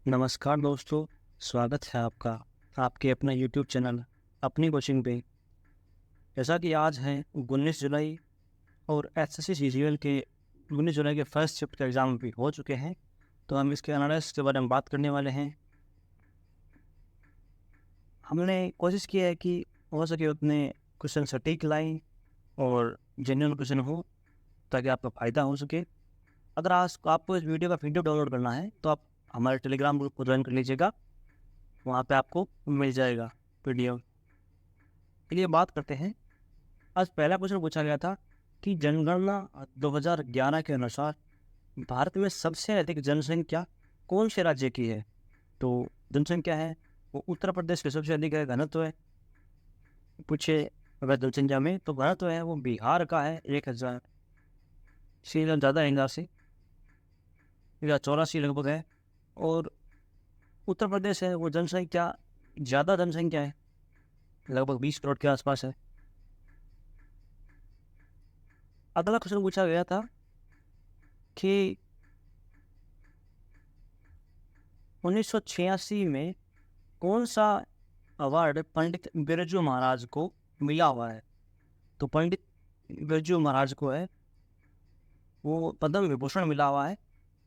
नमस्कार दोस्तों, स्वागत है आपका आपके अपना यूट्यूब चैनल अपनी कोचिंग पे। जैसा कि आज है 19 जुलाई और एसएससी सीजीएल के 19 जुलाई के फर्स्ट शिफ्ट के एग्ज़ाम भी हो चुके हैं, तो हम इसके एनालिसिस के बारे में बात करने वाले हैं। हमने कोशिश की है कि हो सके उतने क्वेश्चन सटीक लाएं और जेन्युइन क्वेश्चन हो ताकि आपका फ़ायदा हो सके। अगर आज आपको इस वीडियो का पीडीएफ डाउनलोड करना है तो आप हमारे टेलीग्राम ग्रुप को ज्वाइन कर लीजिएगा, वहाँ पे आपको मिल जाएगा पीडीएफ। चलिए बात करते हैं। आज पहला क्वेश्चन पूछा गया था कि जनगणना 2011 के अनुसार भारत में सबसे अधिक जनसंख्या कौन से राज्य की है। तो जनसंख्या है वो उत्तर प्रदेश की सबसे अधिक है। घनत्व है पूछे अगर जनसंख्या में, तो घनत्व है वो बिहार का है 1000 से ज़्यादा है, 1000 से 1084 लगभग है। और उत्तर प्रदेश है वो जनसंख्या ज़्यादा जनसंख्या है, लगभग 20 करोड़ के आसपास है। अगला क्वेश्चन पूछा गया था कि 1986 में कौन सा अवार्ड पंडित बिरजू महाराज को मिला हुआ है। तो पंडित बिरजू महाराज को है वो पद्म विभूषण मिला हुआ है।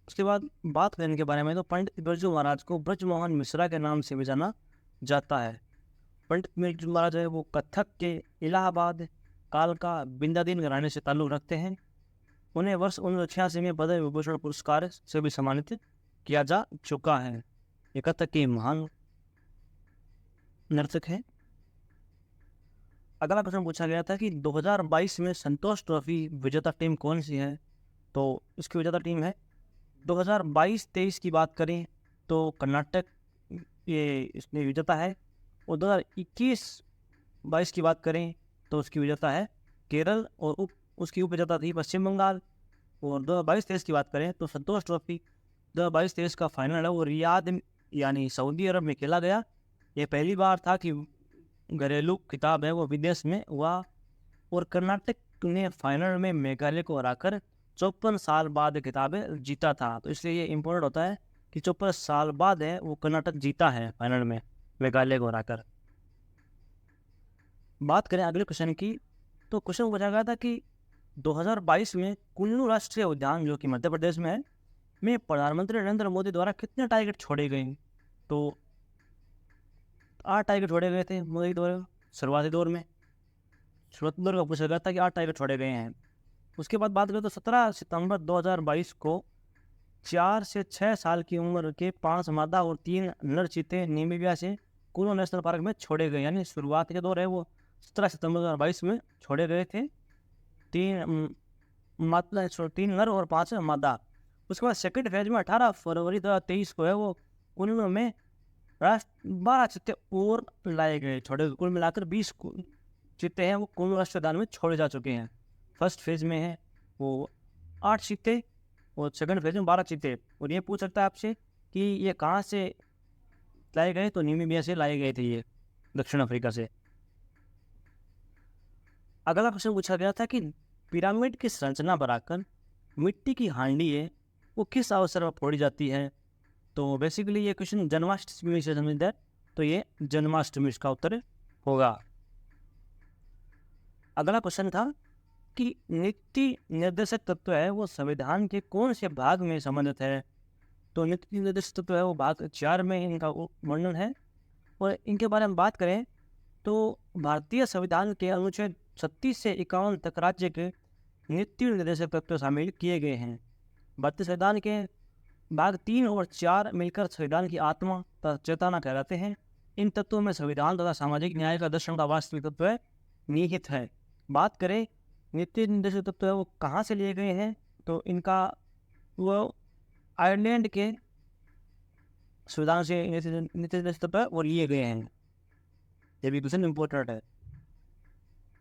उसके बाद बात करने के बारे में, तो पंडित बिरजू महाराज को ब्रजमोहन मिश्रा के नाम से भी जाना जाता है। पंडित बिरजू महाराज है वो कथक के इलाहाबाद कालका बिंदादीन घराने से ताल्लुक़ रखते हैं। उन्हें वर्ष 1986 में पद्म विभूषण पुरस्कार से भी सम्मानित किया जा चुका है। ये कथक के महान नर्तक है। अगला प्रश्न पूछा गया था कि 2022 में संतोष ट्रॉफी विजेता टीम कौन सी है। तो इसकी विजेता टीम है 2022-23 की बात करें तो कर्नाटक ये इसमें विजेता है। और 2021-22 की बात करें तो उसकी विजेता है केरल और उसकी उप विजेता थी पश्चिम बंगाल। और 2022-23 की बात करें तो संतोष ट्रॉफी 2022-23 का फाइनल है वो रियाद यानी सऊदी अरब में खेला गया। ये पहली बार था कि घरेलू खिताब है वो विदेश में हुआ। और कर्नाटक ने फाइनल में मेघालय को हराकर 54 साल बाद खिताब जीता था। तो इसलिए ये इम्पोर्टेंट होता है कि 54 साल बाद है वो कर्नाटक जीता है फाइनल में मेघालय को हराकर। बात करें अगले क्वेश्चन की, तो क्वेश्चन पूछा गया था कि 2022 में कुल्लू राष्ट्रीय उद्यान जो कि मध्य प्रदेश में है में प्रधानमंत्री नरेंद्र मोदी द्वारा कितने टाइगर छोड़े गए। तो 8 टाइगर छोड़े गए थे मोदी द्वारा शुरुआती दौर में। शुरुआती दौर का पूछा गया था कि 8 टाइगर छोड़े गए हैं। उसके बाद बात करें तो 17 सितंबर 2022 को 4 से 6 साल की उम्र के 5 मादा और 3 नर चीते नामीबिया से कुल्लू नेशनल पार्क में छोड़े गए। यानी शुरुआत के दौर है वो 17 सितंबर 2022 में छोड़े गए थे। 3 नर और 5 मादा। उसके बाद सेकंड फेज में 18 फरवरी 2023 को है वो कुल्लू में 12 चित्ते और लाए गए छोड़े। कुल मिलाकर 20 चित्ते हैं वो कुल्लू राष्ट्रीय उद्यान में छोड़े जा चुके हैं। फर्स्ट फेज में है वो 8 चित्ते और सेकंड फेज में 12 चित्ते। और ये पूछ सकता है आपसे कि ये कहाँ से लाए गए, तो नामीबिया से लाए गए थे ये, दक्षिण अफ्रीका से। अगला क्वेश्चन पूछा गया था कि पिरामिड की संरचना बनाकर मिट्टी की हांडी है वो किस अवसर पर फोड़ी जाती है। तो बेसिकली ये क्वेश्चन जन्माष्टमी से संबंधित है, तो ये जन्माष्टमी इसका उत्तर होगा। अगला क्वेश्चन था कि नीति निर्देशक तत्व है वो संविधान के कौन से भाग में संबंधित है। तो नीति निर्देशक तत्व है वो भाग 4 में इनका वर्णन है। और इनके बारे में बात करें तो भारतीय संविधान के अनुच्छेद 36 से 51 तक राज्य के नीति निर्देशक तत्व शामिल किए गए हैं। भारतीय संविधान के भाग 3 और 4 मिलकर संविधान की आत्मा तथा चेतना कहलाते हैं। इन तत्वों में संविधान तथा सामाजिक न्याय का दर्शन का वास्तविक तत्व निहित है। बात करें नीति निर्देशक तत्व है वो कहाँ से लिए गए हैं, तो इनका वो आयरलैंड के संविधान से नीति निर्देशक तत्व वो लिए गए हैं। ये भी क्वेश्चन इम्पोर्टेंट है।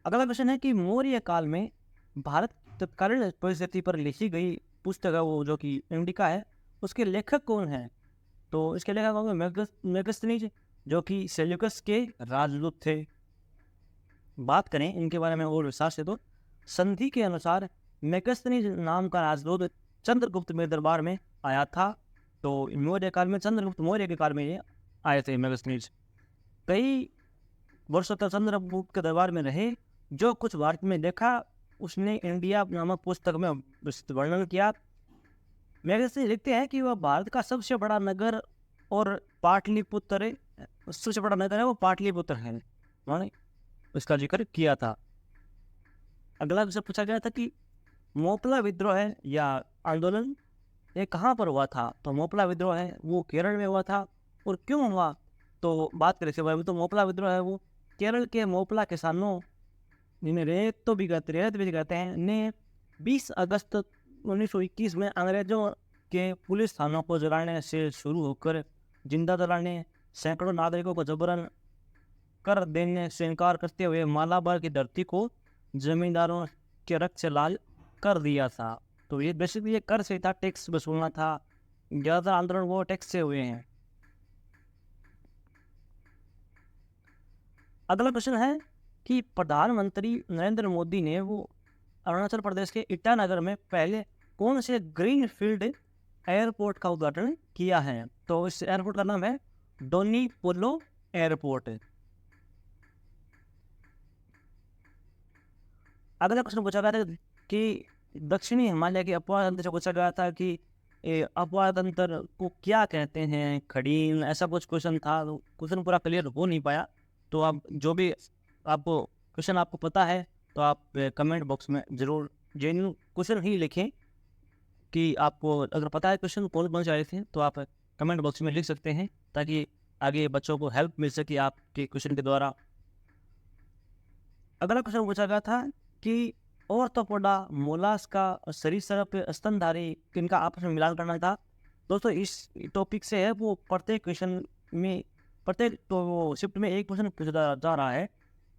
अगला क्वेश्चन है कि मौर्य काल में भारत तत्कालीन परिस्थिति पर लिखी गई पुस्तक है वो जो कि इंडिका है, उसके लेखक कौन है। तो इसके लेखक होंगे मेगस्थनीज जो कि सेल्यूकस के राजदूत थे। बात करें इनके बारे में और विस्तार से, तो संधि के अनुसार मेगस्थनीज नाम का राजदूत चंद्रगुप्त में दरबार में आया था तो मौर्य काल में चंद्रगुप्त मौर्य के काल में ये आए थे मैगजीन्स। कई वर्षों तक चंद्रगुप्त के दरबार में रहे। जो कुछ भारत में देखा उसने इंडिया नामक पुस्तक में वर्णन किया। मैगजीन लिखते हैं कि वह भारत का सबसे बड़ा नगर और पाटलिपुत्र सबसे बड़ा नगर है वो पाटलिपुत्र है, उन्होंने इसका जिक्र किया था। अगला क्वेश्चन पूछा गया था कि मोपला विद्रोह है या आंदोलन ये कहाँ पर हुआ था। तो मोपला विद्रोह है वो केरल में हुआ था। और क्यों हुआ तो बात करें इसके बारे में। तो मोपला विद्रोह है वो केरल के मोपला किसानों जिन्हें रेत भी कहते हैं ने 20 अगस्त 1921 में अंग्रेजों के पुलिस थानों को जलाने से शुरू होकर जिंदा जलाने, सैकड़ों नागरिकों को जबरन कर देने से इनकार करते हुए मालाबार की धरती को जमींदारों के रक्त से लाल कर दिया था। तो ये बेसिकली ये कर से था, टैक्स वसूलना था। ज़्यादातर आंदोलन वो टैक्स से हुए हैं। अगला क्वेश्चन है कि प्रधानमंत्री नरेंद्र मोदी ने वो अरुणाचल प्रदेश के ईटानगर में पहले कौन से ग्रीन फील्ड एयरपोर्ट का उद्घाटन किया है। तो इस एयरपोर्ट का नाम है डोनी पोलो एयरपोर्ट। अगला क्वेश्चन पूछा गया था कि दक्षिणी हिमालय के अपवाद तंत्र से पूछा गया था कि अपवाद तंत्र को क्या कहते हैं, खड़ीन, ऐसा कुछ क्वेश्चन था। तो क्वेश्चन पूरा क्लियर हो नहीं पाया। तो आप जो भी आपको क्वेश्चन आपको पता है तो आप कमेंट बॉक्स में ज़रूर जेन्युइन क्वेश्चन ही लिखें कि आपको अगर पता है क्वेश्चन कौन से आए थे तो आप कमेंट बॉक्स में लिख सकते हैं ताकि आगे बच्चों को हेल्प मिल सके आपके क्वेश्चन के द्वारा। अगला क्वेश्चन पूछा गया था कि ऑर्थोपोडा, मोलास्का, सरीसृप, स्तनधारी किनका आपस में मिलान करना था। दोस्तों इस टॉपिक से है वो प्रत्येक क्वेश्चन में प्रत्येक तो शिफ्ट में एक क्वेश्चन पूछा जा रहा है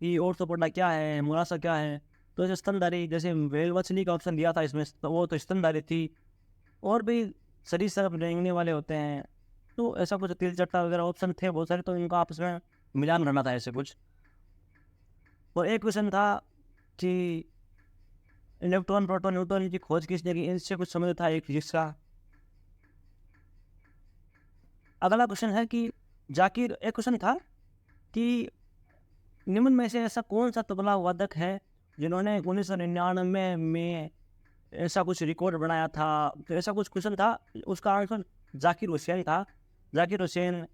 कि ऑर्थोपोडा क्या है, मोलास्का क्या है। तो जैसे स्तनधारी, जैसे व्हेल मछली का ऑप्शन दिया था इसमें तो वो तो स्तनधारी थी। और भी सरीसृप रेंगने वाले होते हैं। तो ऐसा कुछ तिल चट्टा वगैरह ऑप्शन थे बहुत सारे, तो इनका आपस में मिलान करना था ऐसे कुछ। और एक क्वेश्चन था कि इलेक्ट्रॉन, प्रोटॉन, न्यूट्रॉन की खोज किसने की, इनसे कुछ समझ था एक फिजिक्स का। अगला क्वेश्चन है कि जाकिर, एक क्वेश्चन था कि निम्न में से ऐसा कौन सा तबला वादक है जिन्होंने 1999 में ऐसा कुछ रिकॉर्ड बनाया था। तो ऐसा कुछ क्वेश्चन था, उसका आंसर जाकिर हुसैन था। जाकिर हुसैन,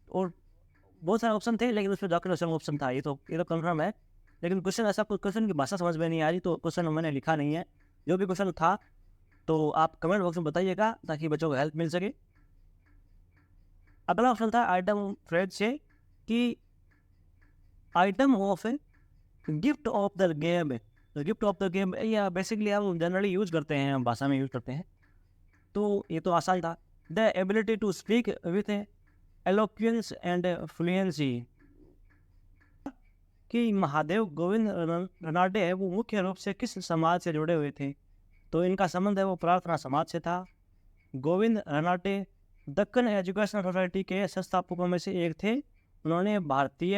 और बहुत सारे ऑप्शन थे लेकिन उसमें जाकिर हुसैन ऑप्शन था। ये तो कंफर्म है। लेकिन क्वेश्चन ऐसा कुछ क्वेश्चन की भाषा समझ में नहीं आ रही तो क्वेश्चन मैंने लिखा नहीं है। जो भी क्वेश्चन था तो आप कमेंट बॉक्स में बताइएगा ताकि बच्चों को हेल्प मिल सके। अगला ऑप्शन था आइटम फ्रेड से कि item of gift of the game. तो गिफ्ट ऑफ द गेम या बेसिकली हम जनरली यूज करते हैं, हम भाषा में यूज करते हैं। तो ये तो आसान था। The ability to speak with eloquence and fluency. कि महादेव गोविंद रनाडे है वो मुख्य रूप से किस समाज से जुड़े हुए थे। तो इनका संबंध है वो प्रार्थना समाज से था। गोविंद रनाडे दक्कन एजुकेशनल सोसाइटी के संस्थापकों में से एक थे। उन्होंने भारतीय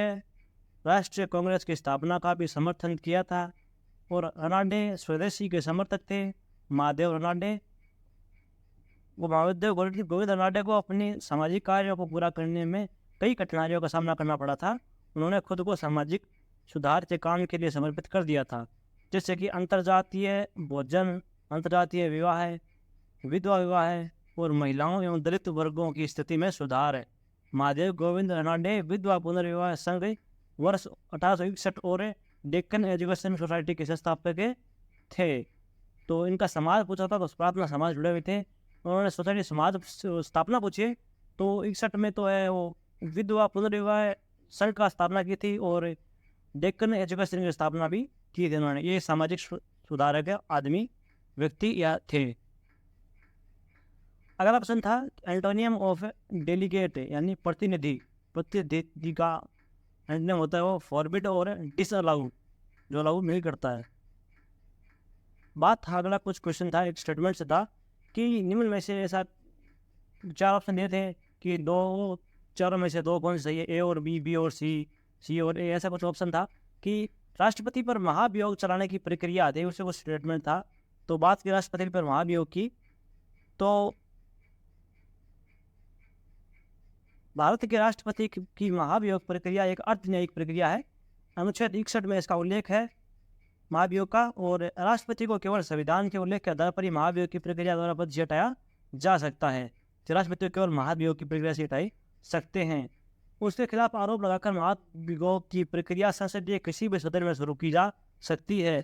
राष्ट्रीय कांग्रेस की स्थापना का भी समर्थन किया था। और रनाडे स्वदेशी के समर्थक थे। महादेव रनाडे वो महादेव गोविंद रनाडे को अपने सामाजिक कार्यों को पूरा करने में कई कठिनाइयों का सामना करना पड़ा था। उन्होंने खुद को सामाजिक सुधार के काम के लिए समर्पित कर दिया था, जैसे कि अंतर्जातीय भोजन, अंतर्जातीय विवाह, विधवा विवाह और महिलाओं एवं दलित वर्गों की स्थिति में सुधार है। महादेव गोविंद रनाडे विधवा पुनर्विवाह संघ वर्ष 1861 और डेक्कन एजुकेशन सोसाइटी के संस्थापक थे। तो इनका समाज पूछा था तो प्रार्थना समाज जुड़े हुए थे। उन्होंने सोसाइटी समाज स्थापना पूछी तो 61 में तो है वो विधवा पुनर्विवाह संघ का स्थापना की थी और डेक्कन एजुकेशन की स्थापना भी की थी उन्होंने। ये सामाजिक सुधारक आदमी व्यक्ति या थे। अगला प्रश्न था एंटोनियम ऑफ डेलीगेट यानी प्रतिनिधि का एंटोनियम होता है वो फॉरबिड और डिसअलाउड, जो अलाउ नहीं करता है। बात था अगला कुछ क्वेश्चन था, एक स्टेटमेंट से था कि निम्न में से ऐसा 4 ऑप्शन दिए थे कि चारों में से 2 कौन से सही है, ए और बी और सी और ए, ऐसा कुछ ऑप्शन था कि राष्ट्रपति पर महाभियोग चलाने की प्रक्रिया आती है, उससे कुछ स्टेटमेंट था। तो बात की राष्ट्रपति पर महाभियोग की तो भारत के राष्ट्रपति की महाभियोग प्रक्रिया एक अर्धन्यायिक प्रक्रिया है। अनुच्छेद 61 में इसका उल्लेख है महाभियोग का, और राष्ट्रपति को केवल संविधान के उल्लेख के आधार पर ही महाभियोग की प्रक्रिया द्वारा पद से हटाया जा सकता है। तो राष्ट्रपति को केवल महाभियोग की प्रक्रिया से हटाई सकते हैं। उसके खिलाफ आरोप लगाकर महाभियोग की प्रक्रिया संसदीय किसी भी सदन में शुरू की जा सकती है।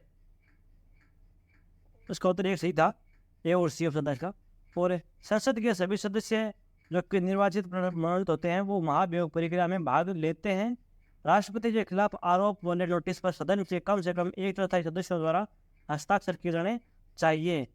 उसका उत्तर एक सही था, ए और सी ऑप्शन था इसका। और संसद के सभी सदस्य जो कि निर्वाचित मनोनीत होते हैं वो महाभियोग प्रक्रिया में भाग लेते हैं। राष्ट्रपति के खिलाफ आरोप वाले नोटिस पर सदन से कम 1/4 सदस्यों द्वारा हस्ताक्षर किए जाने चाहिए।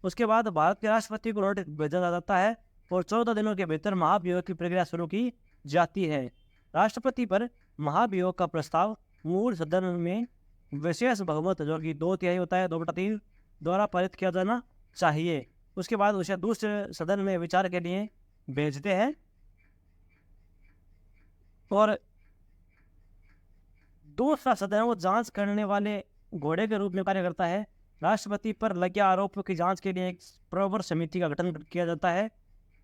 उसके बाद भारत के राष्ट्रपति को नोटिस भेजा जाता है और 14 दिनों के भीतर महाभियोग की प्रक्रिया शुरू की जाती है। राष्ट्रपति पर महाभियोग का प्रस्ताव मूल सदन में विशेष बहुमत जो कि 2/3 होता है, 2/3 द्वारा पारित किया जाना चाहिए। उसके बाद उसे दूसरे सदन में विचार के लिए भेजते हैं और दूसरा सदन वो जांच करने वाले घोड़े के रूप में कार्य करता है। राष्ट्रपति पर लगे आरोपों की जांच के लिए एक प्रवर समिति का गठन किया जाता है।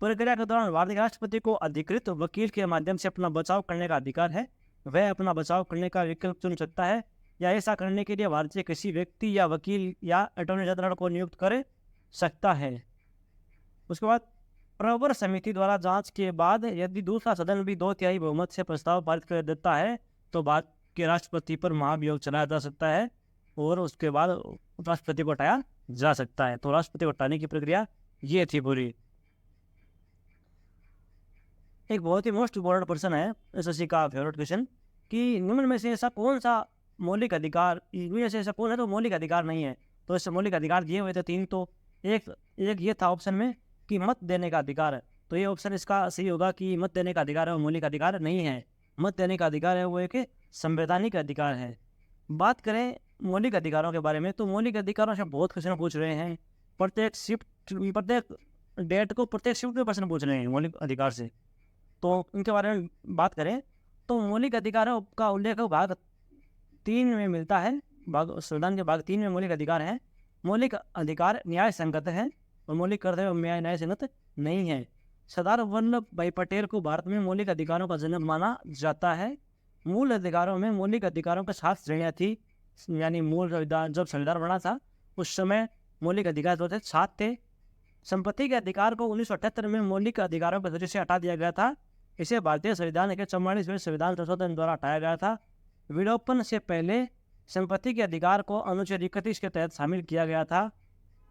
प्रक्रिया के दौरान भारतीय राष्ट्रपति को अधिकृत वकील के माध्यम से अपना बचाव करने का अधिकार है। वह अपना बचाव करने का विकल्प चुन सकता है या ऐसा करने के लिए भारतीय किसी व्यक्ति या वकील या अटॉर्नी जनरल को नियुक्त कर सकता है। उसके बाद प्रवर समिति द्वारा जांच के बाद यदि दूसरा सदन भी 2/3 बहुमत से प्रस्ताव पारित कर देता है तो भारत के राष्ट्रपति पर महाभियोग चलाया जा सकता है और उसके बाद राष्ट्रपति को हटाया जा सकता है। तो राष्ट्रपति को हटाने की प्रक्रिया ये थी पूरी। एक बहुत ही मोस्ट इम्पोर्टेंट प्रश्न है एसएससी का फेवरेट क्वेश्चन कि निम्न में से ऐसा कौन सा मौलिक अधिकार, इनमें से ऐसा कौन है तो मौलिक अधिकार नहीं है। तो इससे मौलिक अधिकार दिए हुए थे 3, तो एक ये था ऑप्शन में कि मत देने का अधिकार है। तो ये ऑप्शन इसका सही होगा कि मत देने का अधिकार है वो मौलिक अधिकार नहीं है। मत देने का अधिकार है वो एक संवैधानिक अधिकार है। बात करें मौलिक अधिकारों के बारे में तो मौलिक अधिकारों से बहुत क्वेश्चन पूछ रहे हैं। प्रत्येक डेट को प्रत्येक शिफ्ट में प्रश्न पूछ रहे हैं मौलिक अधिकार से। तो इनके बारे में बात करें तो मौलिक अधिकारों का उल्लेख भाग 3 में मिलता है। संविधान के भाग 3 में मौलिक अधिकार है। मौलिक अधिकार न्याय संगत है और मौलिक कर्तव्य न्याय संगत नहीं है। सरदार वल्लभ भाई पटेल को भारत में मौलिक अधिकारों का जनक माना जाता है। मूल अधिकारों में मौलिक अधिकारों के 7 श्रेणियाँ थी, यानी मूल संविधान जब संविधान बना था उस समय मौलिक अधिकार जो थे 7 थे। संपत्ति के अधिकार को 1978 में मौलिक अधिकारों के जरिए से हटा दिया गया था। इसे भारतीय संविधान के 44वें संविधान संशोधन द्वारा हटाया गया था। विलोपन से पहले संपत्ति के अधिकार को अनुच्छेद 31 के तहत शामिल किया गया था।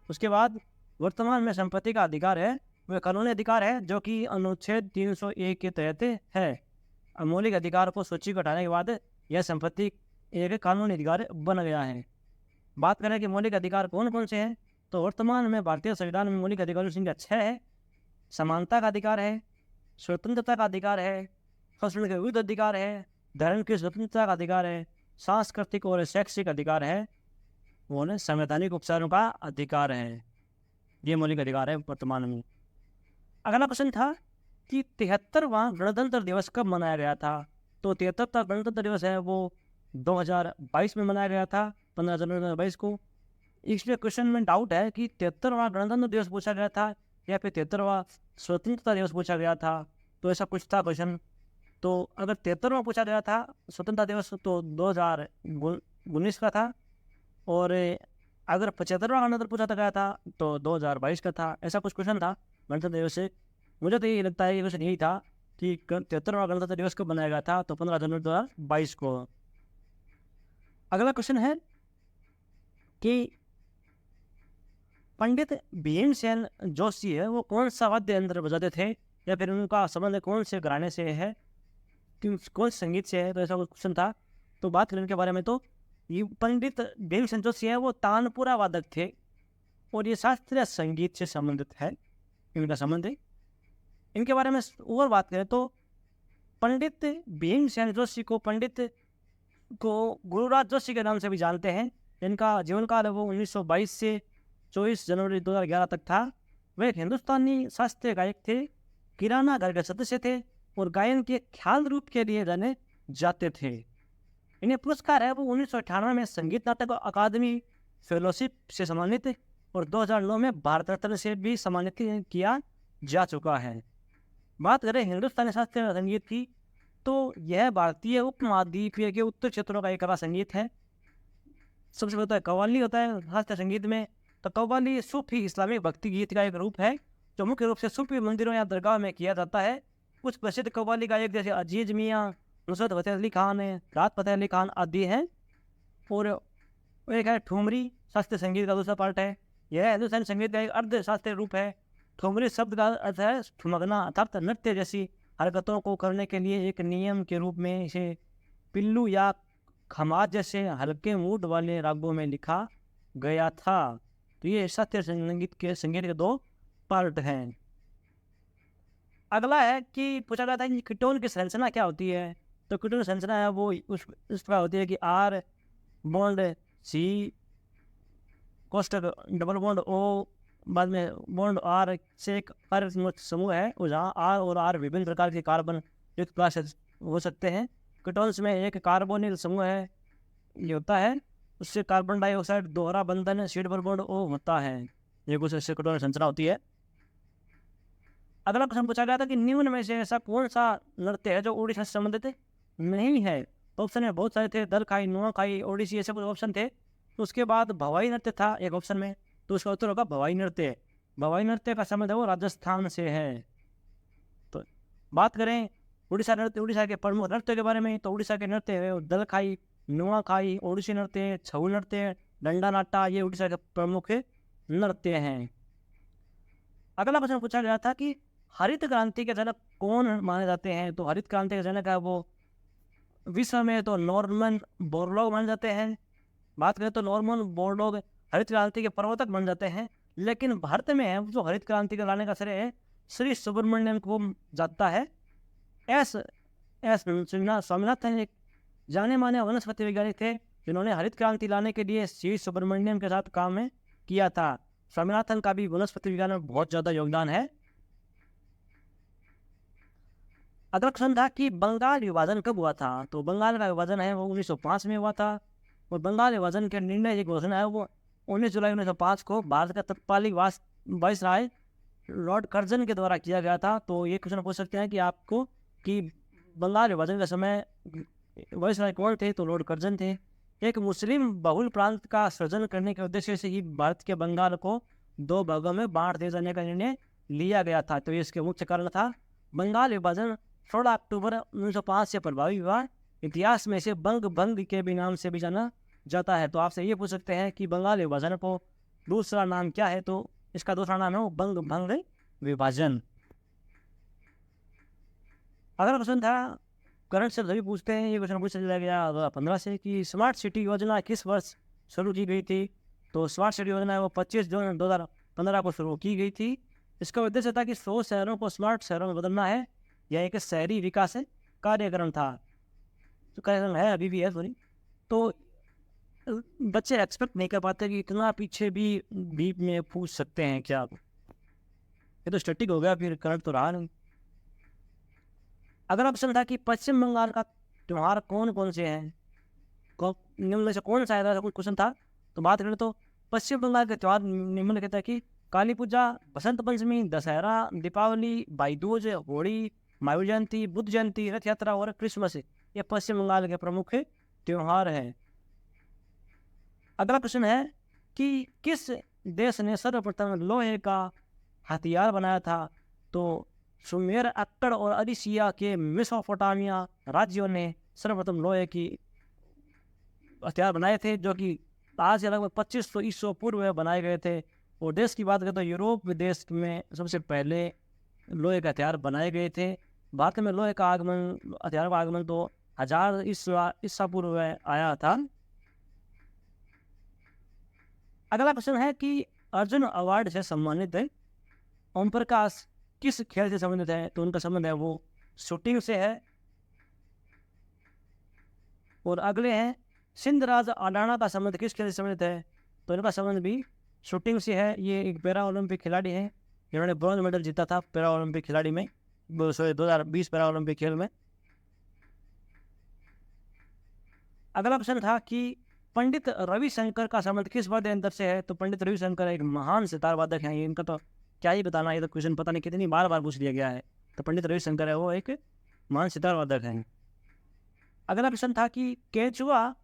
उसके बाद वर्तमान में संपत्ति का अधिकार है वह कानूनी अधिकार है जो कि अनुच्छेद 301 के तहत है। मौलिक अधिकार को सूची को हटाने के बाद यह संपत्ति एक कानूनी अधिकार बन गया है। बात करें कि मौलिक अधिकार कौन कौन से हैं तो वर्तमान में भारतीय संविधान में मौलिक अधिकारों की संख्या 6 है। समानता का अधिकार है, स्वतंत्रता का अधिकार है, शोषण के विरुद्ध अधिकार है, धर्म की स्वतंत्रता का अधिकार है, सांस्कृतिक और शैक्षिक अधिकार है, वो संवैधानिक उपचारों का अधिकार है। ये मौलिक अधिकार है वर्तमान में। अगला क्वेश्चन था कि 73वां गणतंत्र दिवस कब मनाया गया था। तो 73वां गणतंत्र दिवस है वो 2022 में मनाया गया था, 15 जनवरी 2022 को। इसलिए क्वेश्चन में डाउट है कि 73वां गणतंत्र दिवस पूछा गया था या फिर 73वां स्वतंत्रता दिवस पूछा गया था। तो ऐसा कुछ था क्वेश्चन। तो अगर 73वां पूछा गया था स्वतंत्रता दिवस तो 2019 का था, और अगर 75वां गणतंत्र पूछा गया था तो 2022 का था। ऐसा कुछ क्वेश्चन था गणतंत्र दिवस से। मुझे तो यही लगता है ये क्वेश्चन यही था कि 73वां गणतंत्र दिवस कब बनाया गया था तो 15 जनवरी 2022 को। अगला क्वेश्चन है कि पंडित भीमसेन जोशी है वो कौन सा वाद्य यंत्र बजाते थे या फिर उनका संबंध कौन से घराने से है, कौन संगीत से है। तो ऐसा कुछ क्वेश्चन था। तो बात करें इनके बारे में तो ये पंडित भीमसेन जोशी है वो तानपुरा वादक थे और ये शास्त्रीय संगीत से संबंधित है, इनका संबंध है। इनके बारे में और बात करें तो पंडित भीमसेन जोशी को गुरुराज जोशी के नाम से भी जानते हैं। इनका जीवन काल है वो 1922 से 24 जनवरी 2011 तक था। वे एक हिंदुस्तानी शास्त्रीय गायक थे, किराना घर के सदस्य थे और गायन के ख्याल रूप के लिए जाने जाते थे। इन्हें पुरस्कार है वो 1998 में संगीत नाटक अकादमी फेलोशिप से सम्मानित और 2009 में भारत रत्न से भी सम्मानित किया जा चुका है। बात करें हिंदुस्तानी शास्त्रीय संगीत की, तो यह भारतीय उपमहाद्वीपीय के उत्तर क्षेत्रों का एक कला संगीत है। सबसे पहले होता है कव्वाली होता है शास्त्रीय संगीत में। तो कव्वाली सूफी इस्लामिक भक्ति गीत का एक रूप है जो मुख्य रूप से सूफी मंदिरों या दरगाह में किया जाता है। कुछ प्रसिद्ध कव्वाली गायक जैसे अजीज मियाँ, नुसरत फतेह अली खान है, राहत फतेह अली खान आदि हैं। और एक है ठुमरी, शास्त्रीय संगीत का दूसरा पार्ट है। यह हिंदुस्तानी संगीत का एक अर्ध शास्त्रीय रूप है। ठुमरी शब्द का अर्थ है ठुमकना, अर्थात नृत्य जैसी हरकतों को करने के लिए एक नियम के रूप में इसे पिल्लू या खमाज जैसे हल्के मूड वाले रागों में लिखा गया था। तो ये शास्त्रीय संगीत के 2 पार्ट हैं। अगला है कि पूछा जाता है कि कीटोन की संरचना क्या होती है। तो कीटोन की संरचना है वो उस प्रकार होती है कि R बॉन्ड C कोष्टक डबल बॉन्ड O, बाद में बॉन्ड R से एक कार्बन समूह है, और जहाँ R और R विभिन्न प्रकार के कार्बन युक्त क्लास हो सकते हैं। कीटोन्स में एक कार्बोनिल समूह है ये होता है, उससे कार्बन डाइऑक्साइड दोहरा बंधन C डबल बॉन्ड O होता है। ये कुछ इससे कीटोन की संरचना होती है। अगला प्रश्न पूछा गया था कि निम्न में से ऐसा कौन सा नृत्य है जो ओडिशा से संबंधित नहीं है। तो ऑप्शन में बहुत सारे थे, दलखाई, नुआखाई, ओडिसी, ऐसे कुछ ऑप्शन थे। तो उसके बाद भवाई नृत्य था एक ऑप्शन में, तो उसका उत्तर होगा भवाई नृत्य। भवाई नृत्य का संबंध है वो राजस्थान से है। तो बात करें उड़ीसा के प्रमुख नृत्य के बारे में, तो उड़ीसा के नृत्य है दलखाई, नुआखाई, ओडिसी नृत्य, छऊ नृत्य, डंडा नाटा, ये उड़ीसा के प्रमुख नृत्य हैं। अगला प्रश्न पूछा गया था कि हरित क्रांति के जनक कौन माने जाते हैं। तो हरित क्रांति के जनक है वो विश्व में तो नॉर्मन बोरलॉग माने जाते हैं। बात करें तो नॉर्मन बोरलॉग हरित क्रांति के प्रवर्तक बन जाते हैं, लेकिन भारत में है जो हरित क्रांति के लाने का श्रेय श्री सुब्रमण्यम को जाता है। एस स्वामीनाथन एक जाने माने वनस्पति वैज्ञानिक थे जिन्होंने हरित क्रांति लाने के लिए श्री सुब्रमण्यम के साथ काम किया था। स्वामीनाथन का भी वनस्पति विज्ञान में बहुत ज़्यादा योगदान है। अगला प्रश्न था कि बंगाल विभाजन कब हुआ था। तो बंगाल का विभाजन है वो 1905 में हुआ था, और बंगाल विभाजन के निर्णय की घोषणा है वो 19 जुलाई 1905 को भारत का तत्कालीन वायसराय लॉर्ड कर्जन के द्वारा किया गया था। तो ये क्वेश्चन पूछ सकते हैं कि आपको कि बंगाल विभाजन के समय वायसराय कौन थे। तो लॉर्ड कर्जन थे। एक मुस्लिम बहुल प्रांत का सृजन करने के उद्देश्य से ही भारत के बंगाल को 2 भागों में बांट दिए जाने का निर्णय लिया गया था। तो ये इसके मुख्य कारण था। बंगाल विभाजन 16 अक्टूबर 1905 से प्रभावी हुआ। इतिहास में इसे बंग भंग के भी नाम से भी जाना जाता है। तो आपसे ये पूछ सकते हैं कि बंगाल विभाजन को दूसरा नाम क्या है। तो इसका दूसरा नाम है वो बंग भंग विभाजन। अगला क्वेश्चन था करंट से सभी पूछते हैं, ये क्वेश्चन पूछ लिया गया 2015 से कि स्मार्ट सिटी योजना किस वर्ष शुरू की गई थी। तो स्मार्ट सिटी योजना है वो 25 जून 2015 को शुरू की गई थी। इसका उद्देश्य था कि 100 शहरों को स्मार्ट शहरों में बदलना है। यह एक शहरी विकास कार्यक्रम था। तो कार्यक्रम है अभी भी है सॉरी। तो बच्चे एक्सपेक्ट नहीं कर पाते कि इतना पीछे भी बीच में पूछ सकते हैं क्या। ये तो स्टैटिक हो गया, फिर करंट तो रहा नहीं। अगला ऑप्शन था कि पश्चिम बंगाल का त्यौहार कौन कौन से हैं। निम्न में से कौन सा ऐसा कुछ क्वेश्चन था। तो बात करें तो पश्चिम बंगाल के त्यौहार निम्नलिखित है कि काली पूजा, बसंत पंचमी, दशहरा, दीपावली, भाई दूज, होली, महावीर जयंती, बुद्ध जयंती, रथ यात्रा और क्रिसमस। ये पश्चिम बंगाल के प्रमुख त्यौहार हैं। अगला प्रश्न है कि किस देश ने सर्वप्रथम लोहे का हथियार बनाया था। तो सुमेर, अक्कड़ और अरिसिया के मेसोपोटामिया राज्यों ने सर्वप्रथम लोहे की हथियार बनाए थे, जो कि आज से लगभग 2500 ईस्वी पूर्व में बनाए गए थे। और देश की बात करें तो यूरोप देश में सबसे पहले लोहे के हथियार बनाए गए थे। भारत में लोहे का हथियारों का आगमन तो 1000 ईसा पूर्व में आया था। अगला प्रश्न है कि अर्जुन अवार्ड से सम्मानित ओम प्रकाश किस खेल से संबंधित है। तो उनका संबंध है वो शूटिंग से है। और अगले हैं सिंधराज अडाना का संबंध किस खेल से संबंधित है। तो इनका संबंध भी शूटिंग से है। ये एक पैरा ओलंपिक खिलाड़ी हैं जिन्होंने ब्रॉन्ज मेडल जीता था पैरा ओलंपिक खिलाड़ी में 2020 पैरा ओलंपिक खेल में। अगला प्रश्न था कि पंडित रविशंकर का संबंध किस वाद्य यंत्र से है। तो पंडित रविशंकर एक महान सितार वादक हैं। इनका तो क्या ही बताना, ये तो क्वेश्चन पता नहीं कितनी बार पूछ लिया गया है। तो पंडित रविशंकर है वो एक महान सितार वादक हैं। अगला प्रश्न था कि केंचुआ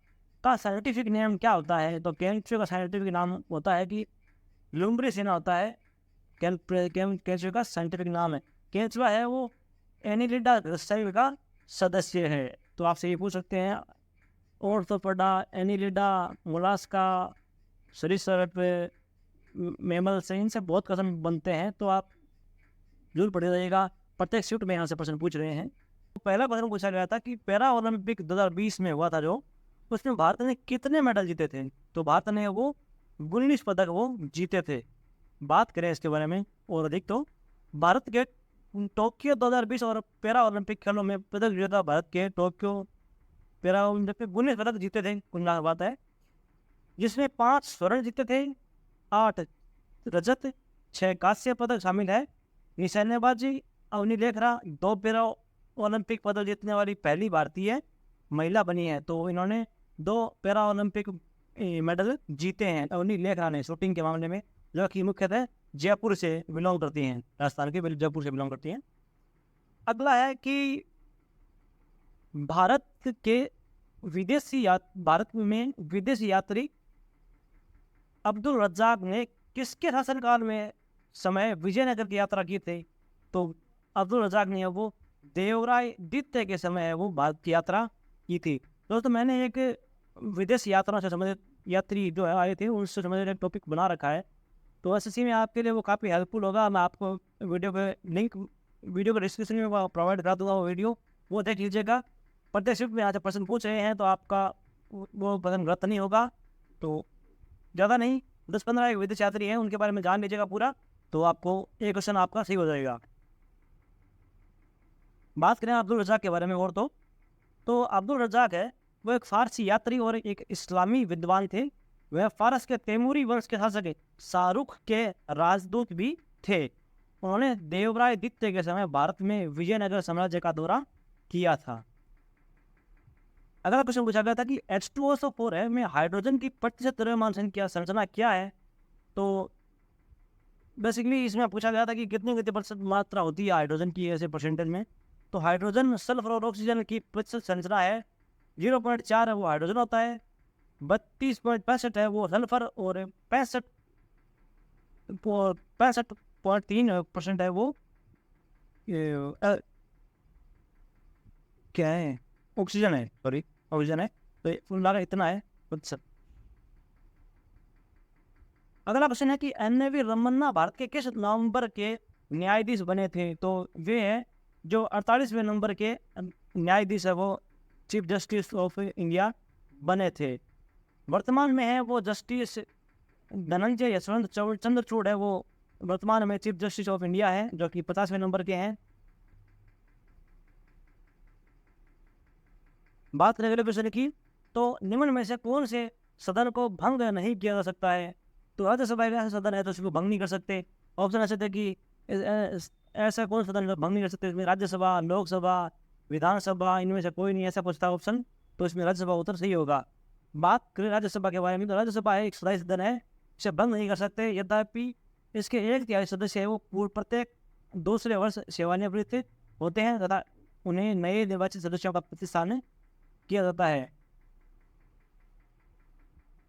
का साइंटिफिक नेम क्या होता है। तो केंचुआ का साइंटिफिक नाम होता है कि लुम्बरी सेना होता है। केंचुआ का साइंटिफिक नाम है। केंचुआ है वो एनिलिडा समूह का सदस्य है। तो आपसे ये पूछ सकते हैं ऑर्थोपोडा, एनिलिडा, मोलास्का, सरीसृप, मैमल से इनसे बहुत कथन बनते हैं। तो आप जरूर पढ़े रहिएगा, प्रत्येक शिफ्ट में यहाँ से प्रश्न पूछ रहे हैं। तो पहला प्रश्न पूछा गया था कि पैरा ओलंपिक 2020 में हुआ था जो, उसमें भारत ने कितने मेडल जीते थे। तो भारत ने वो 19 पदक वो जीते थे। बात करें इसके बारे में और अधिक, तो भारत के टोक्यो 2020 और पैरा ओलंपिक खेलों में पदक विजेता भारत के टोक्यो पैरा ओलंपिक में 19 पदक जीते थे, कुल बात है, जिसमें 5 स्वर्ण जीते थे, 8 रजत, 6 कांस्य पदक शामिल है। निशानेबाजी अवनी लेखरा 2 पैरा ओलंपिक पदक जीतने वाली पहली भारतीय महिला बनी है। तो इन्होंने 2 पैरा ओलंपिक मेडल जीते हैं अवनी लेखरा ने शूटिंग के मामले में, जो कि मुख्यतः जयपुर से बिलोंग करती हैं, राजस्थान के जयपुर से बिलोंग करती हैं। अगला है कि भारत में विदेशी यात्री अब्दुल रज्जाक ने किसके शासनकाल में समय विजयनगर की यात्रा की थी। तो अब्दुल रज्जाक ने वो देवराय द्वितीय के समय वो भारत की यात्रा की थी। दोस्तों मैंने एक विदेश यात्रा से संबंधित यात्री जो है आए थे उनसे संबंधित एक टॉपिक बना रखा है। तो एसएससी में आपके लिए वो काफ़ी हेल्पफुल होगा। मैं आपको वीडियो के लिंक वीडियो के डिस्क्रिप्शन में प्रोवाइड करा दूँगा, वो वीडियो वो देख लीजिएगा। प्रत्येक शिफ्ट में यहाँ से प्रश्न पूछ रहे हैं तो आपका वो प्रश्न गलत नहीं होगा। तो ज़्यादा नहीं, 10-15 एक विदेश यात्री हैं उनके बारे में जान लीजिएगा पूरा, तो आपको एक क्वेश्चन आपका सही हो जाएगा। बात करें अब्दुल रज़ाक के बारे में और तो अब्दुल रज़ाक है वो एक फ़ारसी यात्री और एक इस्लामी विद्वान थे। वह फारस के तैमूरी वंश के शासक शाहरुख के राजदूत भी थे। उन्होंने देवराय द्वितीय के समय भारत में विजयनगर साम्राज्य का दौरा किया था। अगला क्वेश्चन पूछा गया था कि H2SO4 है में हाइड्रोजन की प्रतिशत द्रव्यमान संख्या संरचना क्या है। तो बेसिकली इसमें पूछा गया था कि कितनी प्रतिशत मात्रा होती है हाइड्रोजन की ऐसे परसेंटेज में। तो हाइड्रोजन सल्फर और ऑक्सीजन की प्रतिशत संरचना है 0.4 है वो हाइड्रोजन होता है, 32.65 है वो सल्फर और 65.3% है वो क्या है ऑक्सीजन है, सॉरी ऑक्सीजन है। तो कुल मिलाकर इतना है प्रतिशत। अगला क्वेश्चन है कि NV रमन्ना भारत के किस नंबर के न्यायाधीश बने थे। तो वे है जो 48वें नंबर के न्यायाधीश है वो चीफ जस्टिस ऑफ इंडिया बने थे। वर्तमान में है वो जस्टिस धनंजय यशवंत चंद्रचूड़ है वो वर्तमान में चीफ जस्टिस ऑफ इंडिया है, जो कि 50वें नंबर के हैं। बात करें अगले क्वेश्चन की, तो निम्न में से कौन से सदन को भंग नहीं किया जा सकता है। तो राज्यसभा एक ऐसा सदन है तो इसको भंग नहीं कर सकते। ऑप्शन ऐसे थे कि ऐसा कौन सदन भंग नहीं कर सकते, इसमें राज्यसभा, लोकसभा, विधानसभा, इनमें से कोई नहीं, ऐसा पूछता ऑप्शन, तो इसमें राज्यसभा उत्तर सही होगा। बात करें राज्यसभा के बारे में, तो राज्यसभा है एक स्थायी सदन है, इसे भंग नहीं कर सकते। यद्यपि इसके 1/3 सदस्य है वो प्रत्येक दूसरे वर्ष सेवानिवृत्त होते हैं तथा उन्हें नए निर्वाचित सदस्यों का प्रतिस्थापन किया जाता है।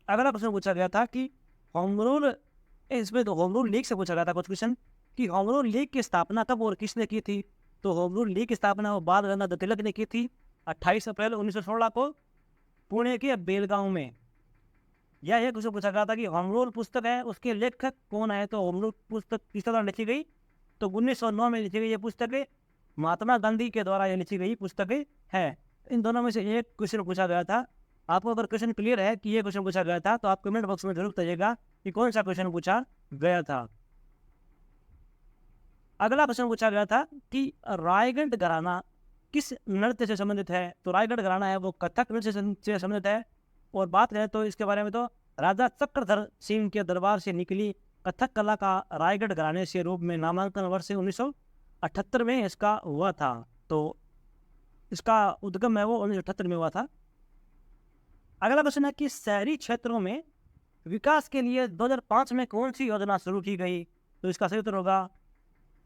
अगला प्रश्न पूछा गया था कि होम रूल, इसमें तो होम रूल लीग से पूछा गया था कुछ क्वेश्चन कि होम रूल लीग की स्थापना कब और किसने की थी। तो होम रूल लीग की स्थापना वो बाल गंगाधर तिलक ने की थी 28 अप्रैल 1916 को पुणे के बेलगांव में। यह एक क्वेश्चन पूछा गया था कि होम रूल पुस्तक है उसके लेखक कौन है। तो होम रूल पुस्तक किस तरह लिखी गई, तो 1909 में लिखी गई ये पुस्तक महात्मा गांधी के द्वारा ये लिखी गई पुस्तक है। इन दोनों में से एक क्वेश्चन पूछा गया था। आपको अगर क्वेश्चन क्लियर है कि ये क्वेश्चन पूछा गया था तो आप कमेंट बॉक्स में जरूर बताइएगा कि कौन सा क्वेश्चन पूछा गया था। अगला प्रश्न पूछा गया था कि रायगढ़ घराना किस नृत्य से संबंधित है। तो रायगढ़ घराना है वो कथक नृत्य से संबंधित है। और बात करें तो इसके बारे में, तो राजा चक्रधर सिंह के दरबार से निकली कथक कला का रायगढ़ घराने से रूप में नामांकन वर्ष 1978 में इसका हुआ था। तो इसका उद्गम है वो 1978 में हुआ था। अगला प्रश्न है कि शहरी क्षेत्रों में विकास के लिए 2005 में कौन सी योजना शुरू की गई। तो इसका सही उत्तर होगा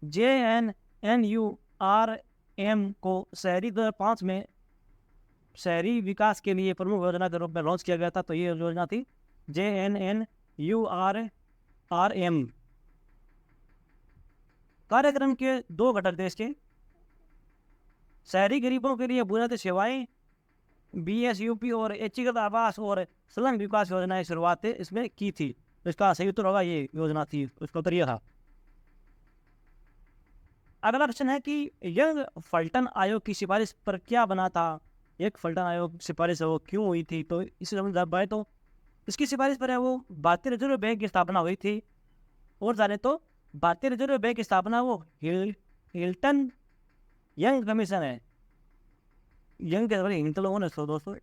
JNNURFM JNNURM को शहरी 2005 में शहरी विकास के लिए प्रमुख योजना के रूप में लॉन्च किया गया था। तो ये योजना थी JNNURM। कार्यक्रम के 2 घटक देश के शहरी गरीबों के लिए बुनियादी सेवाएं BSUP और एकीकृत आवास और स्लम विकास योजना की शुरुआत इसमें की थी। तो इसका सही उत्तर होगा ये योजना थी, उसका उत्तर यह था। अगला क्वेश्चन है कि यंग फल्टन आयोग की सिफारिश पर क्या बना था। एक फल्टन आयोग सिफारिश है वो क्यों हुई थी, तो इसे समझ पाए तो इसकी सिफारिश पर है वो भारतीय रिजर्व बैंक की स्थापना हुई थी। और जाने तो भारतीय रिजर्व बैंक की स्थापना वो हिल्टन यंग कमीशन है। यंग के हिंटन लोगों ने दोस्तों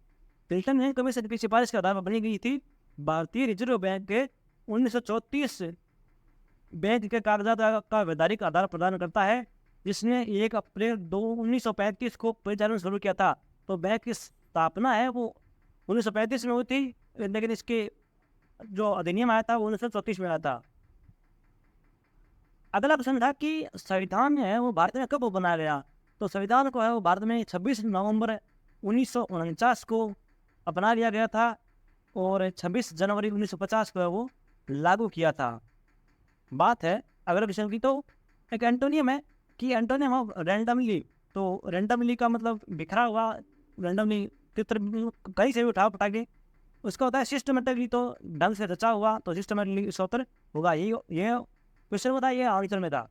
हिल्टन यंग कमीशन की सिफारिश के आधार पर बनी गई थी। भारतीय रिजर्व बैंक के 1934 बैंक के कागजात का वैधानिक आधार प्रदान करता है, जिसने 1 अप्रैल 1935 को परिचालन शुरू किया था। तो बैंक की स्थापना है वो 1935 में हुई थी, लेकिन इसके जो अधिनियम आया था वो 1934 में आया था। अगला प्रश्न था कि संविधान है वो भारत में कब बनाया गया। तो संविधान को है वो भारत में 26 नवंबर 1949 को अपना लिया गया था और 26 जनवरी 1950 को है वो लागू किया था। बात है अगले क्वेश्चन की, तो एक एंटोनियम है कि एंटोनियम ऑफ रैंडमली। तो रैंडमली का मतलब बिखरा हुआ, रैंडमली कहीं से भी उठा के उसका होता है सिस्टमेटिकली, तो ढंग से रचा हुआ, तो सिस्टमेटिकली इसका उत्तर होगा ये क्वेश्चन होता है, ये आंसर में था।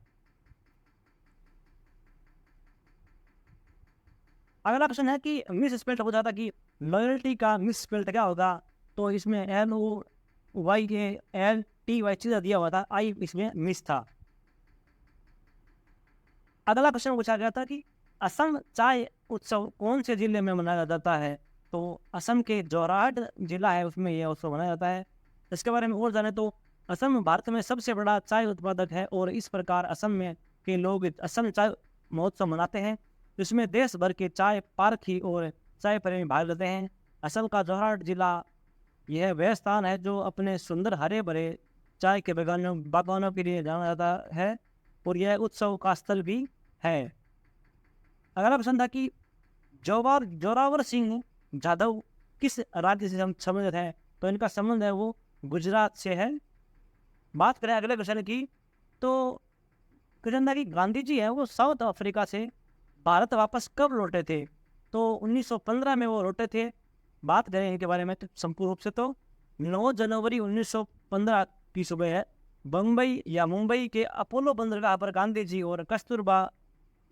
अगला क्वेश्चन है कि मिस स्पेल्ट हो जाता कि लॉयल्टी का मिस स्पेल्ट क्या होगा। तो इसमें LOYALTY चीज़ दिया हुआ था, आई इसमें मिस था। अगला क्वेश्चन पूछा गया था कि असम चाय उत्सव कौन से जिले में मनाया जाता है। तो असम के जोरहाट जिला है उसमें यह उत्सव मनाया जाता है। इसके बारे में और जाने तो असम भारत में सबसे बड़ा चाय उत्पादक है और इस प्रकार असम में के लोग असम चाय महोत्सव मनाते हैं, जिसमें देश भर के चाय पारखी और चाय प्रेमी भाग लेते हैं। असम का जोरहाट जिला यह वह स्थान है जो अपने सुंदर हरे भरे चाय के बागानों के लिए जाना जाता है और यह उत्सव का स्थल भी है। अगला प्रश्न था कि जोरावर सिंह जाधव किस राज्य से संबंधित है। तो इनका संबंध है वो गुजरात से है। बात करें अगले क्वेश्चन की, तो क्वेश्चन था कि गांधी जी है वो साउथ अफ्रीका से भारत वापस कब लौटे थे। तो 1915 में वो लौटे थे। बात करें इनके बारे में तो संपूर्ण रूप से तो 9 जनवरी 1915 की सुबह है बम्बई या मुंबई के अपोलो बंदरगाह पर गांधी जी और कस्तूरबा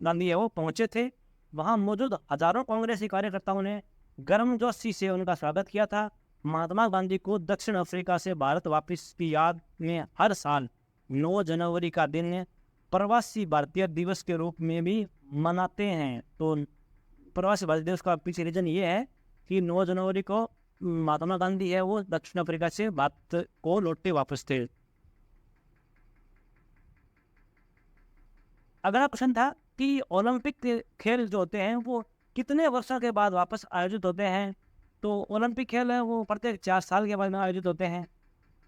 गांधी है वो पहुंचे थे। वहां मौजूद हजारों कांग्रेसी कार्यकर्ताओं ने गर्मजोशी से उनका स्वागत किया था। महात्मा गांधी को दक्षिण अफ्रीका से भारत वापस की याद में हर साल 9 जनवरी का दिन प्रवासी भारतीय दिवस के रूप में भी मनाते हैं। तो प्रवासी भारतीय दिवस का पीछे रीजन ये है कि 9 जनवरी को महात्मा गांधी है वो दक्षिण अफ्रीका से भारत को लौटे वापस थे। अगला क्वेश्चन था कि ओलंपिक खेल जो होते हैं वो कितने वर्षों के बाद वापस आयोजित होते हैं। तो ओलंपिक खेल है वो प्रत्येक 4 साल के बाद में आयोजित होते हैं।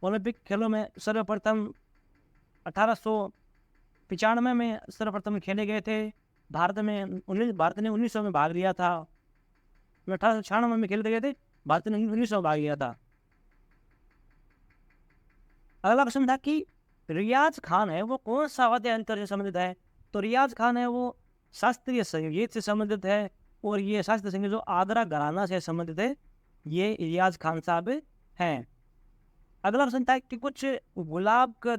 ओलंपिक खेलों में सर्वप्रथम 1895 में सर्वप्रथम खेले गए थे। भारत ने 1900 में भाग लिया था। 1896 में खेले गए थे, भारत ने 1900 में भाग लिया था। अगला क्वेश्चन था कि रियाज खान है वो कौन सा वाद्य यंत्र से संबंधित है। तो रियाज खान है वो शास्त्रीय संगीत से संबंधित है और ये शास्त्रीय संगीत जो आगरा घराना से संबंधित है, ये रियाज खान साहब हैं। अगला प्रश्न था कि कुछ गुलाब का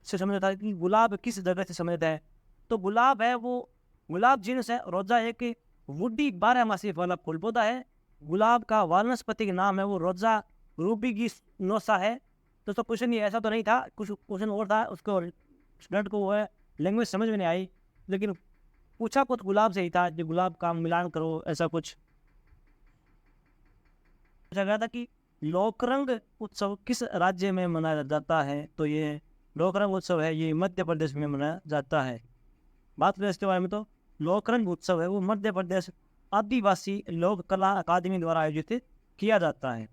से संबंधित है कि गुलाब किस जगह से संबंधित है। तो गुलाब है वो गुलाब जीनस है। रोजा एक वुडी 12 वाला फूल पौधा है। गुलाब का वानस्पतिक नाम है वो रोजा रूबिगिनोसा है। तो क्वेश्चन ये ऐसा तो नहीं था, कुछ क्वेश्चन और था, उसको स्टूडेंट को वो है लैंग्वेज समझ में नहीं आई, लेकिन पूछा कुछ गुलाब से ही था, जो गुलाब का मिलान करो ऐसा कुछ पूछा गया था कि लोकरंग उत्सव किस राज्य में मनाया जाता है। तो ये लोकरंग उत्सव है ये मध्य प्रदेश में मनाया जाता है। बात करें इसके बारे में तो लोकरंग उत्सव है वो मध्य प्रदेश आदिवासी लोक कला अकादमी द्वारा आयोजित किया जाता है।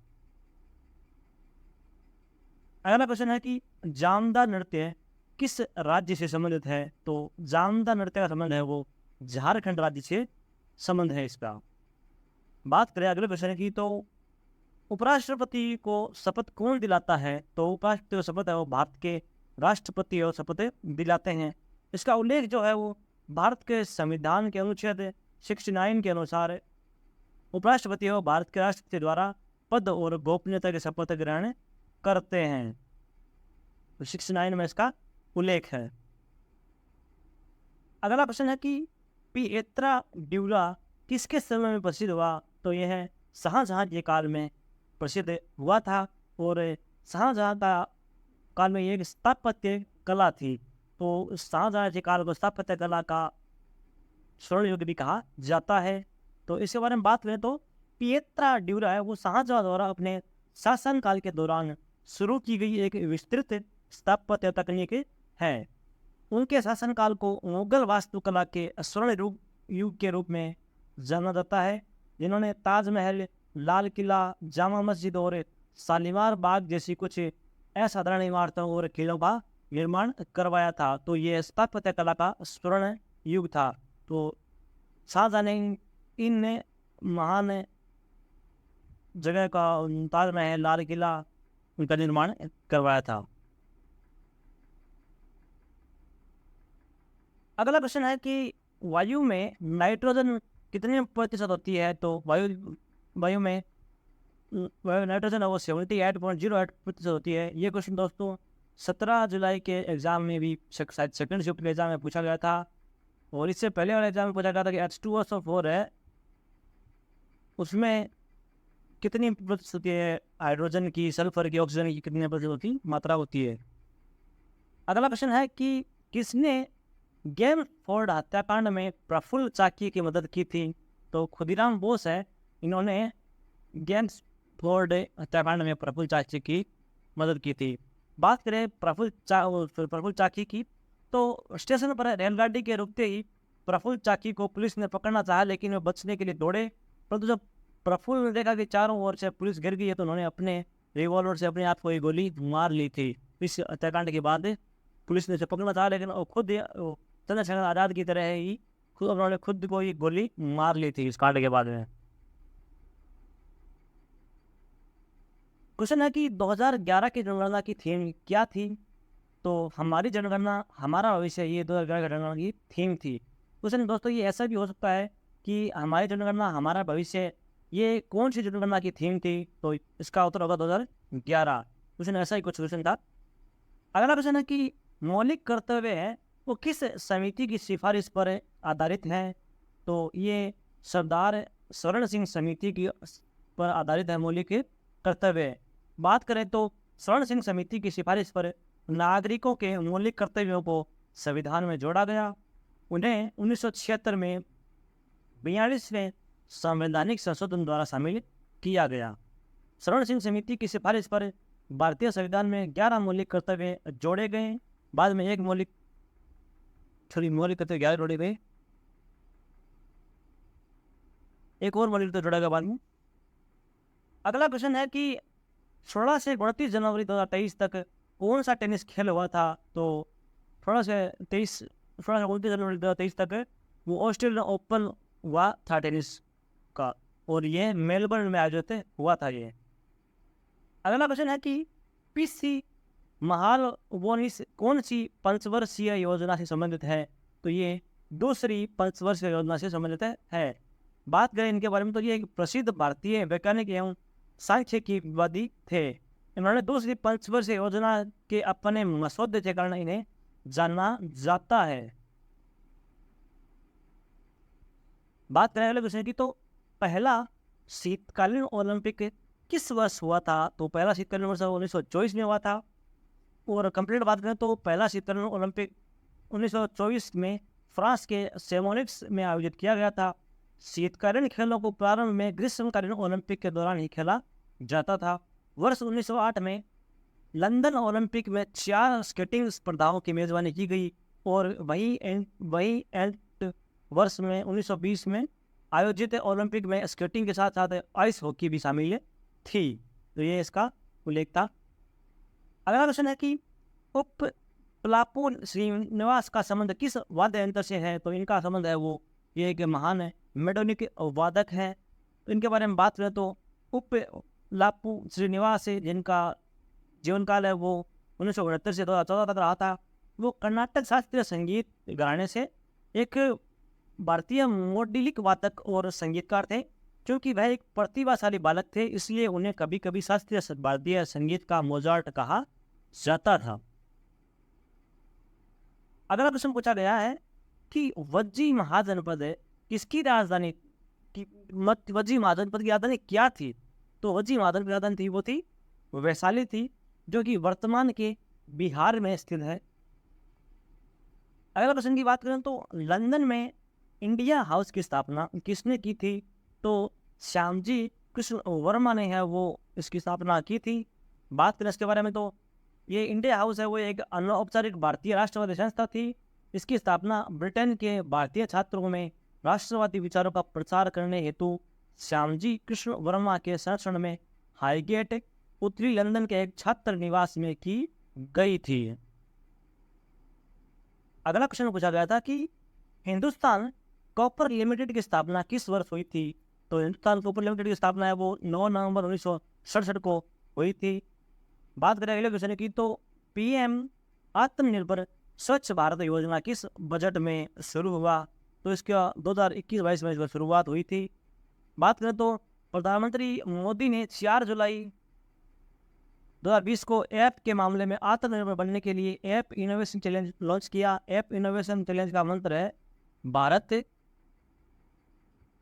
अगला क्वेश्चन है कि जामदार नृत्य किस राज्य से संबंधित है? तो जामदा नृत्य का संबंध है वो झारखंड राज्य से संबंध है इसका। बात करें अगले प्रश्न की, तो उपराष्ट्रपति को शपथ कौन दिलाता है? तो उपराष्ट्रपति को शपथ है वो भारत के राष्ट्रपति और शपथ दिलाते हैं। इसका उल्लेख जो है वो भारत के संविधान के अनुच्छेद 69 के अनुसार उपराष्ट्रपति और भारत के राष्ट्रपति द्वारा पद और गोपनीयता की शपथ ग्रहण करते हैं। तो 69 में इसका उल्लेख है। अगला प्रश्न है कि पिएत्रा ड्यूरा किसके समय में प्रसिद्ध हुआ? तो यह है शाहजहां के काल में प्रसिद्ध हुआ था, और शाहजहां का काल में एक स्थापत्य कला थी। तो शाहजहां के काल को स्थापत्य कला का स्वर्ण युग भी कहा जाता है। तो इसके बारे में बात करें तो पिएत्रा ड्यूरा है वो शाहजहां द्वारा अपने शासनकाल के दौरान शुरू की गई एक विस्तृत स्थापत्य तकनीक है। उनके शासनकाल को मुगल वास्तुकला के स्वर्ण युग के रूप में जाना जाता है, जिन्होंने ताजमहल, लाल किला, जामा मस्जिद और शालीमार बाग जैसी कुछ असाधारण इमारतों और किलों का निर्माण करवाया था। तो ये स्थापत्य कला का स्वर्ण युग था। तो शाहजहां ने इन महान जगह का ताजमहल, लाल किला, उनका निर्माण करवाया था। अगला प्रश्न है कि वायु में नाइट्रोजन कितने प्रतिशत होती है? तो वायु में नाइट्रोजन वो 78.08% होती है। ये क्वेश्चन दोस्तों 17 जुलाई के एग्जाम में भी शायद सेकंड शिफ्ट के एग्जाम में पूछा गया था, और इससे पहले वाले एग्जाम में पूछा गया था कि H2SO4 है उसमें कितनी प्रतिशत होती है हाइड्रोजन की, सल्फर की, ऑक्सीजन की कितनी प्रतिशत की मात्रा होती है। अगला प्रश्न है कि किसने गेमफोर्ड हत्याकांड में प्रफुल्ल चाकी की मदद की थी? तो खुदीराम बोस है, इन्होंने गेमफोर्ड हत्याकांड में प्रफुल्ल चाकी की मदद की थी। बात करें प्रफुल्ल चाकी की, तो स्टेशन पर रेलगाड़ी के रुकते ही प्रफुल्ल चाकी को पुलिस ने पकड़ना चाहा, लेकिन वे बचने के लिए दौड़े, परंतु जब प्रफुल्ल ने देखा कि चारों ओर से पुलिस गिर गई है, तो उन्होंने अपने रिवॉल्वर से अपने आप को एक गोली मार ली थी। इस हत्याकांड के बाद पुलिस ने उसे पकड़ना चाहा, लेकिन वो खुद चंद्रशेखर आज़ाद की तरह ही उन्होंने खुद को ही गोली मार ली थी इस कांड के बाद में। क्वेश्चन है कि 2011 की जनगणना की थीम क्या थी? तो हमारी जनगणना हमारा भविष्य, ये 2011 की जनगणना की थीम थी। क्वेश्चन दोस्तों ये ऐसा भी हो सकता है कि हमारी जनगणना हमारा भविष्य, ये कौन सी जनगणना की थीम थी? तो इसका उत्तर होगा 2011। क्वेश्चन ऐसा ही कुछ क्वेश्चन था। अगला प्रश्न है कि मौलिक कर्तव्य है वो किस समिति की सिफारिश पर आधारित है? तो ये सरदार स्वर्ण सिंह समिति की पर आधारित है मौलिक कर्तव्य। बात करें तो स्वर्ण सिंह समिति की सिफारिश पर नागरिकों के मौलिक कर्तव्यों को संविधान में जोड़ा गया। उन्हें 1976 में 42वें संवैधानिक संशोधन द्वारा शामिल किया गया। स्वर्ण सिंह समिति की सिफारिश पर भारतीय संविधान में 11 मौलिक कर्तव्य जोड़े गए। बाद में एक मौलिक कर्तव्य 11 जोड़े गए, एक और मौलिक कर्तव्य जोड़ा गया बाद में। अगला प्रश्न है कि 16 से 29 जनवरी 2023 तक कौन सा टेनिस खेल हुआ था? तो 16 से 29 जनवरी 2023 तक वो ऑस्ट्रेलियन ओपन हुआ था टेनिस का, और ये मेलबर्न में आयोजित हुआ था ये। अगला प्रश्न है कि पीसी महालनोबिस कौन सी पंचवर्षीय योजना से संबंधित है? तो ये दूसरी पंचवर्षीय योजना से संबंधित है। बात करें इनके बारे में तो ये एक प्रसिद्ध भारतीय वैज्ञानिक एवं सांख्यिकीवादी थे। इन्होंने दूसरी पंचवर्षीय योजना के अपने मसौदे के कारण इन्हें जाना जाता है। बात करें अगले विषय की, तो पहला शीतकालीन ओलंपिक किस वर्ष हुआ था? तो पहला शीतकालीन वर्ष 1924 में हुआ था। और कंप्लीट बात करें तो पहला शीतकालीन ओलंपिक 1924 में फ्रांस के सेमोनिक्स में आयोजित किया गया था। शीतकालीन खेलों को प्रारंभ में ग्रीष्मकालीन ओलंपिक के दौरान ही खेला जाता था। वर्ष 1908 में लंदन ओलंपिक में 4 स्केटिंग स्पर्धाओं की मेजबानी की गई, और वही वर्ष में 1920 में आयोजित ओलंपिक में स्केटिंग के साथ साथ आइस हॉकी भी शामिल थी। तो ये इसका उल्लेख था। अगला क्वेश्चन है कि उप पलापू श्रीनिवास का संबंध किस वाद्य यंत्र से है? तो इनका संबंध है वो ये एक महान मेडोनिक वादक हैं। तो इनके बारे में बात करें तो उप लापू श्रीनिवास है, जिनका जीवन काल है वो 1969 से 2014 तक रहा था। वो कर्नाटक शास्त्रीय संगीत घराने से एक भारतीय मोडलिक वादक और संगीतकार थे। क्योंकि वह एक प्रतिभाशाली बालक थे, इसलिए उन्हें कभी कभी शास्त्रीय भारतीय संगीत का मोजार्ट कहा जाता था। अगला प्रश्न पूछा गया है कि वज्जी महाजनपद किसकी राजधानी वज्जी महाजनपद की राजधानी क्या थी? तो वज्जी महाजनपद की राजधानी थी वो थी वैशाली थी, जो कि वर्तमान के बिहार में स्थित है। अगला प्रश्न की बात करें तो लंदन में इंडिया हाउस की स्थापना किसने की थी? तो श्यामजी कृष्ण वर्मा ने है वो इसकी स्थापना की थी। बात करें इसके बारे में तो ये इंडिया हाउस है वो एक अनौपचारिक भारतीय राष्ट्रवादी संस्था थी। इसकी स्थापना ब्रिटेन के भारतीय छात्रों में राष्ट्रवादी विचारों का प्रचार करने हेतु श्यामजी कृष्ण वर्मा के संरक्षण में हाईगेट उत्तरी लंदन के एक छात्र निवास में की गई थी। अगला क्वेश्चन पूछा गया था कि हिंदुस्तान कॉपर लिमिटेड की स्थापना किस वर्ष हुई थी? तो हिंदुस्तान कॉपर लिमिटेड की स्थापना है वो 9 नवंबर 1967 को हुई थी। बात करें अगले क्वेश्चन की तो पीएम आत्मनिर्भर स्वच्छ भारत योजना किस बजट में शुरू हुआ? तो इसका 2021-22 में इसकी शुरुआत हुई थी। बात करें तो प्रधानमंत्री मोदी ने 4 जुलाई 2020 को ऐप के मामले में आत्मनिर्भर बनने के लिए ऐप इनोवेशन चैलेंज लॉन्च किया। ऐप इनोवेशन चैलेंज का मंत्र है भारत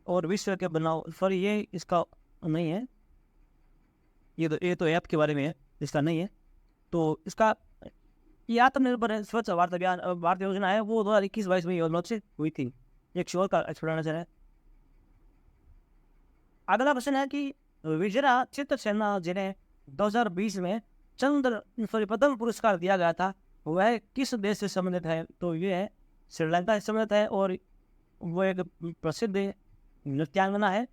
और विश्व के बनाओ। सॉरी, ये इसका नहीं है, ये तो ऐप के बारे में है, इसका नहीं है। तो इसका ये आत्मनिर्भर स्वच्छ भारत अभियान भारत योजना है वो 2021-22 में लॉन्च हुई थी। एक शोर का एक्सप्लेनेशन है। अगला प्रश्न है कि विजरा चित्रसेना जिन्हें 2020 में पद्म पुरस्कार दिया गया था वह किस देश से संबंधित है? तो ये है श्रीलंका से संबंधित है और वो एक प्रसिद्ध नृत्यांगना है।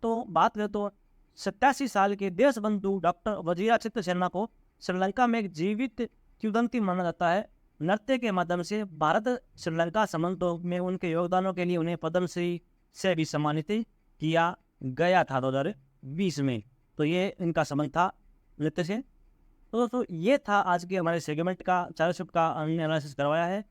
तो बात करें तो 87 साल के देशबंधु डॉक्टर वजीरा चित्रसेना को श्रीलंका में एक जीवित किंवदंती माना जाता है। नृत्य के माध्यम से भारत श्रीलंका संबंधों में उनके योगदानों के लिए उन्हें पद्मश्री से भी सम्मानित किया गया था 2020 में। तो ये इनका संबंध था नृत्य से। तो दोस्तों ये था आज के हमारे सेगमेंट का चार्टशिप का हमने एनालिसिस करवाया है।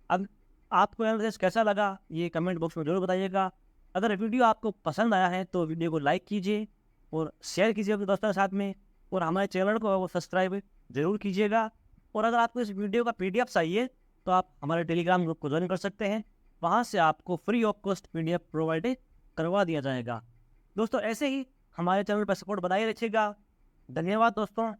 अब आपको एनालिसिस कैसा लगा ये कमेंट बॉक्स में जरूर बताइएगा। अगर वीडियो आपको पसंद आया है तो वीडियो को लाइक कीजिए और शेयर कीजिए अपने दोस्तों के साथ में, और हमारे चैनल को वो सब्सक्राइब जरूर कीजिएगा। और अगर आपको इस वीडियो का PDF चाहिए तो आप हमारे टेलीग्राम ग्रुप को ज्वाइन कर सकते हैं, वहाँ से आपको free of cost PDF provide करवा दिया जाएगा। दोस्तों ऐसे ही हमारे चैनल पर सपोर्ट बनाए रखिएगा। धन्यवाद दोस्तों।